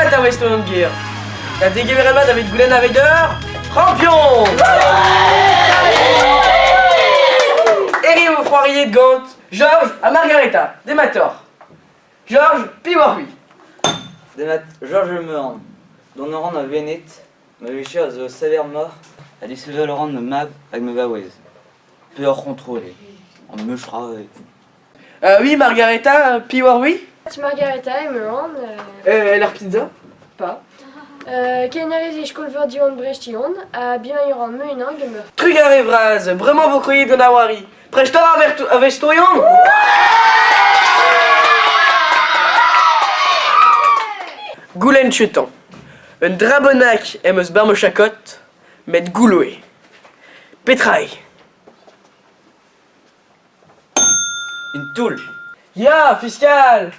mat a west on gear. La dégueule mat avec Goulen Aveider, champion. Eri au foirier de Gant, Georges à Margareta, Démator. Georges Piwarui. Georges Meurant, dont nous rend à Vénit, mais je au salaire mort, à des sujets Laurent de Mab avec me Vawez. Peu hors contrôlé, on me chera. Oui, Margareta Piwarui. Margareta et Meurant. Leur pizza. Pas. Kenariz et Skolver Dion Brechtion, à bien y rendre Meunan Gemer. Trugaré Vraz, vraiment vous croyez de Nawari. Prechtor avec Stoyon. Goulen Chutan. Un drabonac eus barmochakot, met Gouloué. Petraï. Une toule. Ya, fiscal.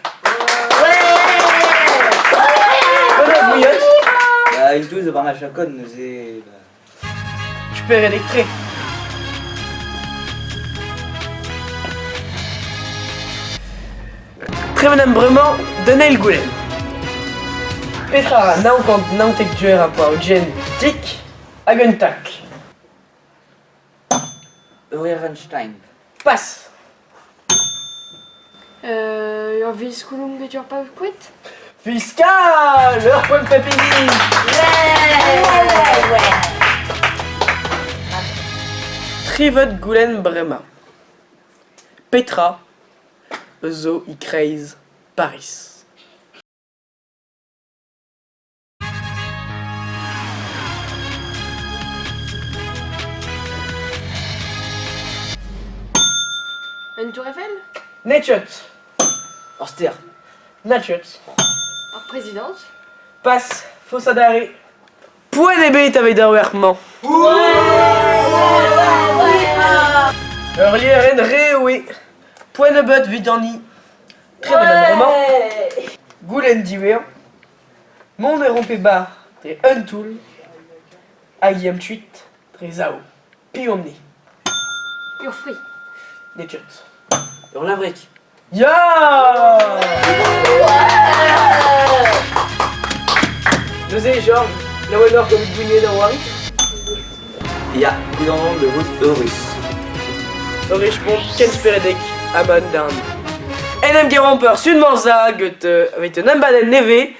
Une toule de Barmachacon nous est. Je peux électrer. Très bien, vraiment, donnez le Goulen. Petra, naontek duer a poa o djen tik, hag un tak. Eurenstein. Passe. Ur vis koulom bet ur pa kwet? Fiscal, leur point de papini. Trivot Goulen Brema. Petra, zo i kreiz Paris. Une tour Eiffel? Netchot. Orster. Netchot. Ur présidence? Passe, Fossadari. Point de bête avec d'arwerkman. Earlier en re, point de but vidani. Très bien, vraiment. Goulen diwer. Mon est rompé bar. Très un tool. Aguiam tuit. Très zao. Piomni. Ur fruit? Netchot. Lavric. Ya! Nous et Georges, la Wenor comme Gouinier dans Wari. Ya, gouvernement de route Eurus. Richmond, Ken Speredek, Amon Down. NM Geromper, Sud-Manza, avec un ambaden neve,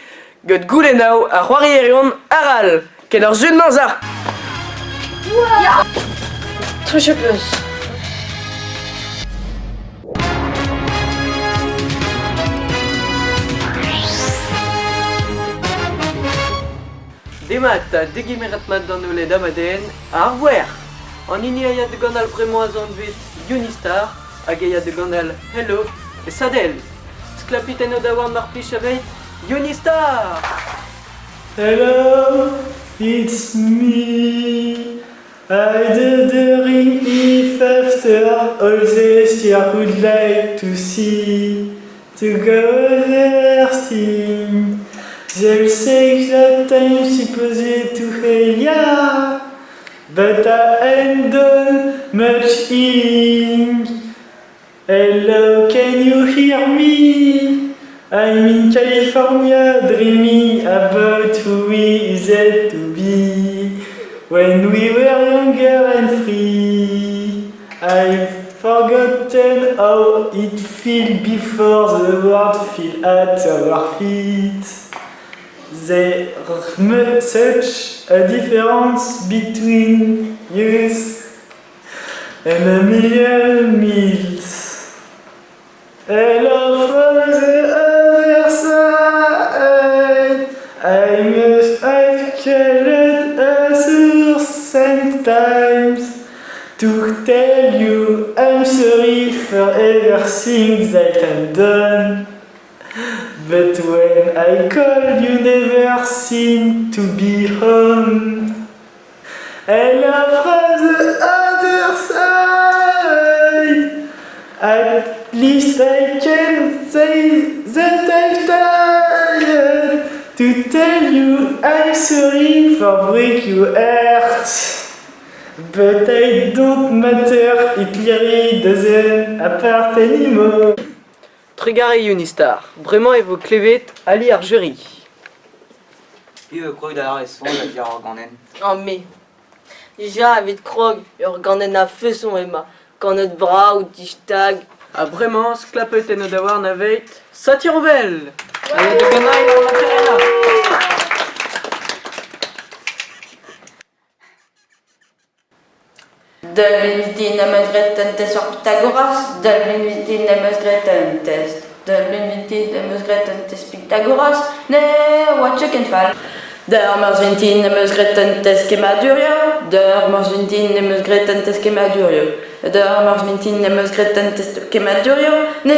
Gut Goulenau, à Roirierion, Aral, Kenor Sud-Manza. Très chepeuse. Demat, degemerat mat dans nos led amaden, à revoir. En ini a de gandal prémois en vite Unistar, hag a de gandal Hello, et Sadel. Sklapiten o daouar marpich avec Unistar. Hello, it's me. I did the ring if after all this you would like to see, to go there sing. They'll say that I'm supposed to hey yeah, but I ain't done much ing. Hello, can you hear me? I'm in California dreaming about who we is it to be. When we were younger and free, I've forgotten how it felt before the world fell at our feet. There's such a difference between youth and a million miles. Hello from the other side, I must have called us sometimes to tell you I'm sorry for everything that I've done. But when I call, you never seem to be home. Hello from the other side. At least I can say that I'm tired to tell you I'm sorry for break your heart. But I don't matter, it really doesn't apart anymore. Trigare Unistar, vraiment et vos clévets, Ali Argerie. Puis krog d'ailleurs les sons la dire organen. Oh mais, déjà vid krog, ur ganen a feusson ema, ganet bra ou dishtag. Ah vraiment, sklapet en odawar navet, Satirovel. Allez, de ganaï dans la terrena. Dal-Benvidin am test sur Pythagoras, Dal-Benvidin am test, Dal-Benvidin am test Pythagoras, ne watchkenfall. Der Marsvintin am test Kemadurio, Der Marsvintin am test Kemadurio, Der Marsvintin am test Kemadurio, ne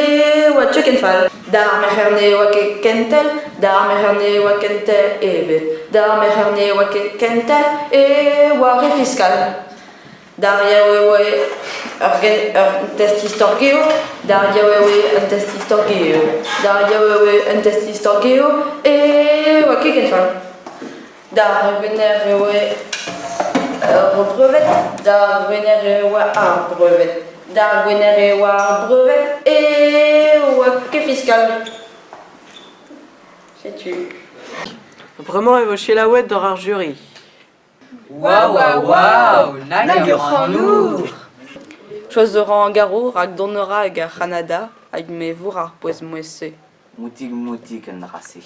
watchkenfall. Dar meherne wakentel, Dar meherne wakentel evet, Dar meherne wakentel et wari fiscal. Daria wewe un test historio, Daria wewe un test historio, Daria wewe un test historio, et waki kenfal. Dar vener wewe brevet, Dar vener wewe brevet, Dar vener wewe brevet, et waki fiscal. C'est tu. Vraiment évoché la ouette dans rare jury. Waouh, waouh, waouh, nagur. Chose de rang garou, rak donnera hag ar Canada, hag me vour ar poez moesse. Moutig en racé.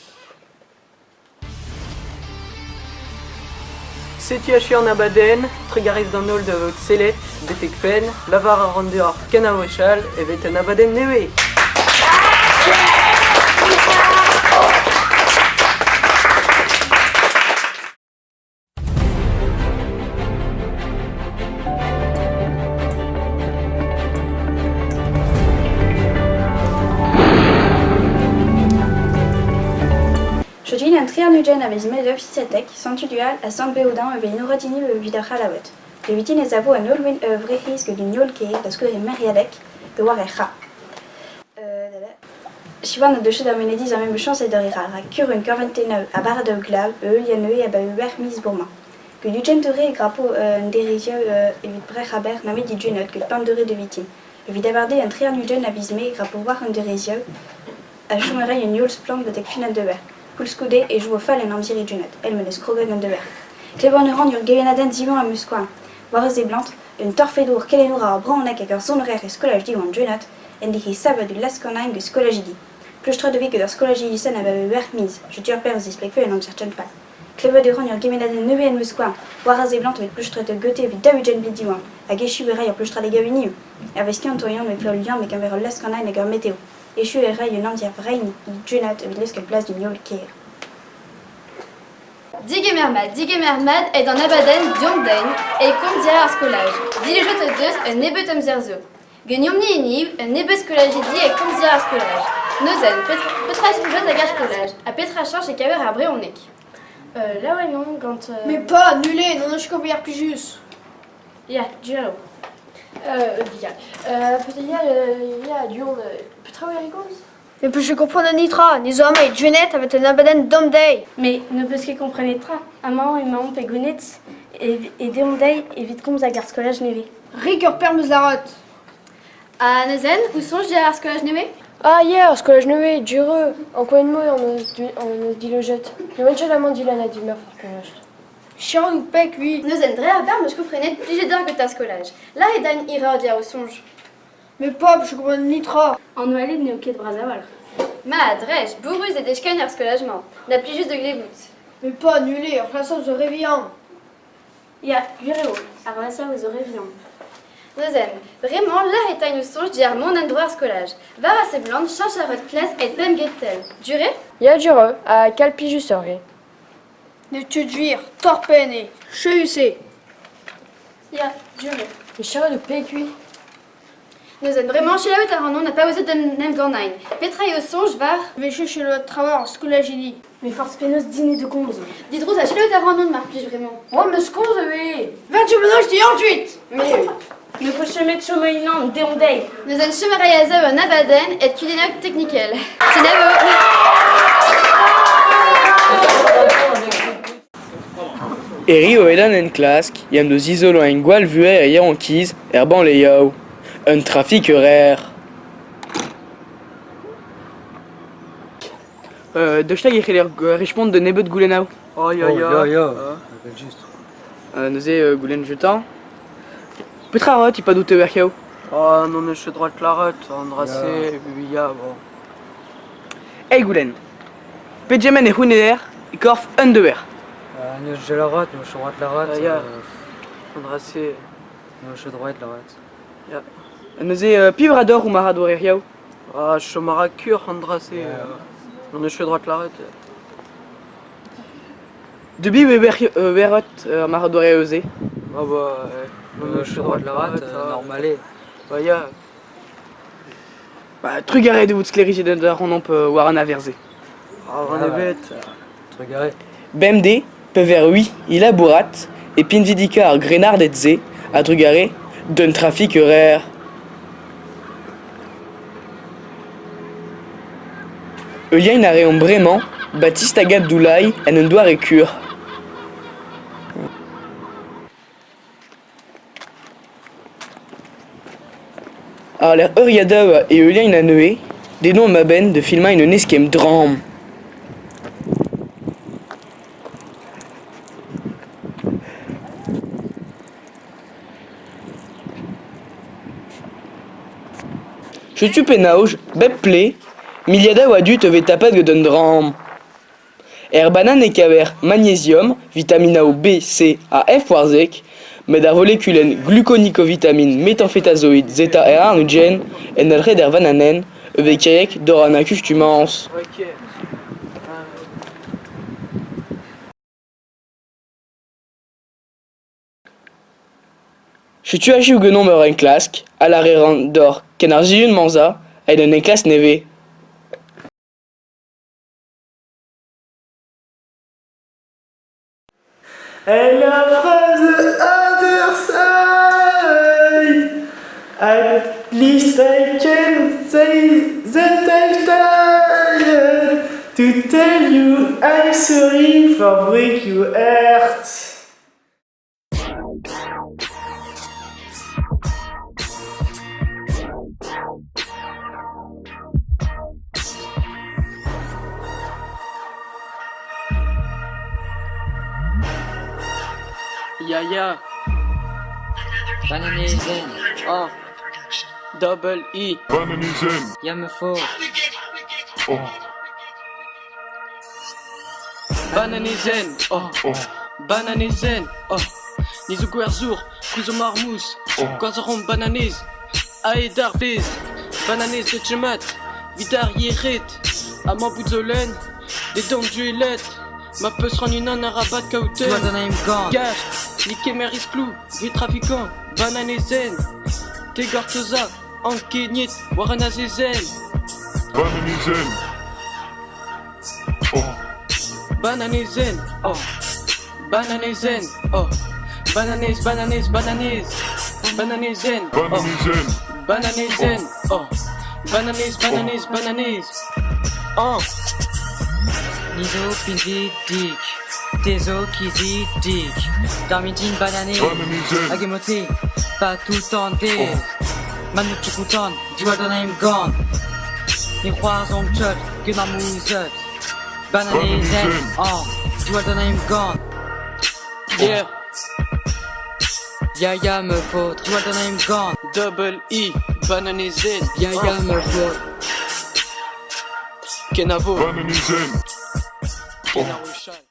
Situation en abaden, trigarif d'un ol de votre sellet, betek pen, lavar a rande ar kanawechal, evet en abaden newe. Jodin un trianugen avec Medov Sitek, Santudual à San Beodan avec une rotini vidar halawet. Le vitin est avo un olwin vrehis que l'uniol ke, parce que les meriadek, de war echa. Sivan de chez d'amenediz a même chance et de rira, à cure une quarantaine à barre de glav, lianeux à bauer mis bourma. Que du gentere et grapo un dérisio et vite brechaber n'a mis du genot que le pan de de vitin. Le vidabarde un trianugen avismé grapo war un dérisio à chumere une yols plan de tek finale de verre. Pulskude et joue au fall en amdiri junet. Elle me laisse krogen en dever. Cleborneran ur gevenaden divan a musquan. Warez et blant, une torfedour kelenoura a branek hag ar zonorer e skolaj di oan junet, en dihi sava du laskornaing eus skolajidi. Plus tre de vi que d'ar skolajidi sen ava ur mise, je tuer pers displekve en amser chen fall. Cleborneran ur gevenaden nebe en musquan. Warez et blant avec plus tre de gote vid dawigen bid diwan, hag echu berai ar plus tre de gavini. Aveskian toyan me flol lian mek an ver laskornaing hag ar meteo. Echu e rai un andia vrein junat evit lesk place du niol keir. Digemermad est dans abaden diomdain et compte dire ar skolaj. Dilijot deus un nebet amzerzo. Geniomni eniv un nebet skolajidi et compte dire ar skolaj. Nozen, petra skolajot hag ar skolaj. A petra charge et kaver ar breonek. Là ouais non, quand... Mais pas annulé, non, je suis comme hier plus juste. Ja, Giro. Peut-être il y a du monde... Petra ou Erigos? Mais puis je comprends le nitra, les hommes et Jeanette avec un abaden domday. Mais ne peut ce qu'il comprenne tra. Amant et maman pegonetz et deomday et vite comme zagar skolaj neve. Rigueur perme zarot. A Nozen, où songe dire ar skolaj neve? Ah hier, skolaj neve, dureux. En quoi une mot on dit le jet. Le manche la mandila n'a dit meuf skolaj. Chiant ou pec, oui. Nozen, dre ar berm eus komprenet plige d'ar que ta skolaj. Là et dan ira dire au songe. Mais pas, je comprends le nitra. En noalé de neoket brazawal. Ma drej, bourruz et dechkan ar skolajman. N'a plus juste de glevout. Mais pas annulé, en plein sens de réveillant. Ya, Gureo, arvasa aux orevions. Nozen, vraiment, là et ta nous songe dire mon endroit skolaj. Va à ces blandes, change à votre classe et ben get-tel. Duré? Ya dureux, à calpi jussoré. Ne te juire, torpene, chehusé. Ya, dureux. Et charre de pécui. Nozen, vraiment, chez la haute à n'a pas osé de nem gornain. Petra et au songe var. Je vais chercher le travail en scolagili. Mais force pénos dîner de gonze. Didrous à chez la haute à ne marque vraiment. Oh, mais ce qu'on oui. 28 maintenant, je dis ensuite. Mais, ne peut se mettre sur mainan, déondei. Nozen, chemarayaza un abaden et culinak technical. Chenavo. Eri o edan en klask, yam deus izolo en gwall vuer e yarankiz, ban le yao. Un trafic rare. Deustag e c'heller respond de nebet goulenao. Oh ya neuze goulen jutan. Petra rot, il pas doute werkiao. Oh non ne je droite la rot, andrasé, ya bon. Hey goulen. Pedjemen e huneder, e korf un deber. Ne je la rate, ne je droite la rate. Andrasé. Ne je droite la rate. Ya. Neuze pibrador ou marador eriao. Ah, chomara cure andrasé. Non ne je droite la rot. Debi berot marador eoze. Ah bah Ne je droite la rate, normalé. Bah ya. Bah trugaré de vous sclérigé de on peut voir un averse. Ah on est bête. Trugaré. BMD, pever oui, il a bourrat, et pinvidicar grenard et ze, à trugaré, d'un trafic rare. Eulien n'a réon vraiment, Baptiste Agathe Doulaï, en un doigt récure. Alors l'air Euriada et Eulien n'a neué, des noms ma ben de filma une neskem drame. Je suis pénauge, bep play, miliada ou adulte ve tapad que d'un drame. Banane et caver, magnésium, vitamine A ou B, C, A, F, poirzec, medarvoléculen, gluconicovitamine, méthamphétazoïde, zeta et arnugen, en alred vananen, evekirek, dorana custumans. Je suis agi ou genon meur en clask, à la d'or, kenarzi une manza, et d'un classe neve. Et la phrase other side. At least I can say that I'm tired to tell you I'm sorry for break your heart. Ya. Bananizen. Oh. Double E. Bananizen. Yamefo. Oh. Bananizen. Oh. Bananizen. Oh. Nizuku Erzur. Kuzo Marmous. Kwazarom Bananiz. Aedar Viz. Bananiz de Chemat. Vidar Yerit. Amabouzolen. Des dents duellettes. Ma peu sera une arabat kauten. Gage. Nikemeris Clou. Du trafiquant. Bananizen. Tegortoza. Ankenyit. Waranazezen. Bananizen. Oh. Bananizen. Oh. Bananizen. Oh. Bananes. Bananizen. Oh. Bananizen. Oh. Bananes. Oh. Nizo Pinzi Dik. Tezo Kizi Dik. Darmitin Banané. Agemoti. Pas tout en dé. Manu Chukutan. Dualdonaim Gone. Miroir Zongchut. Gunamouzet. Bananizen. Oh. Dualdonaim Gone. Yeah. Yaya me faut. Dualdonaim Gone. Double E. Bananizen. Yaya me faut. Kenavo. Bananizen. Kenarushal.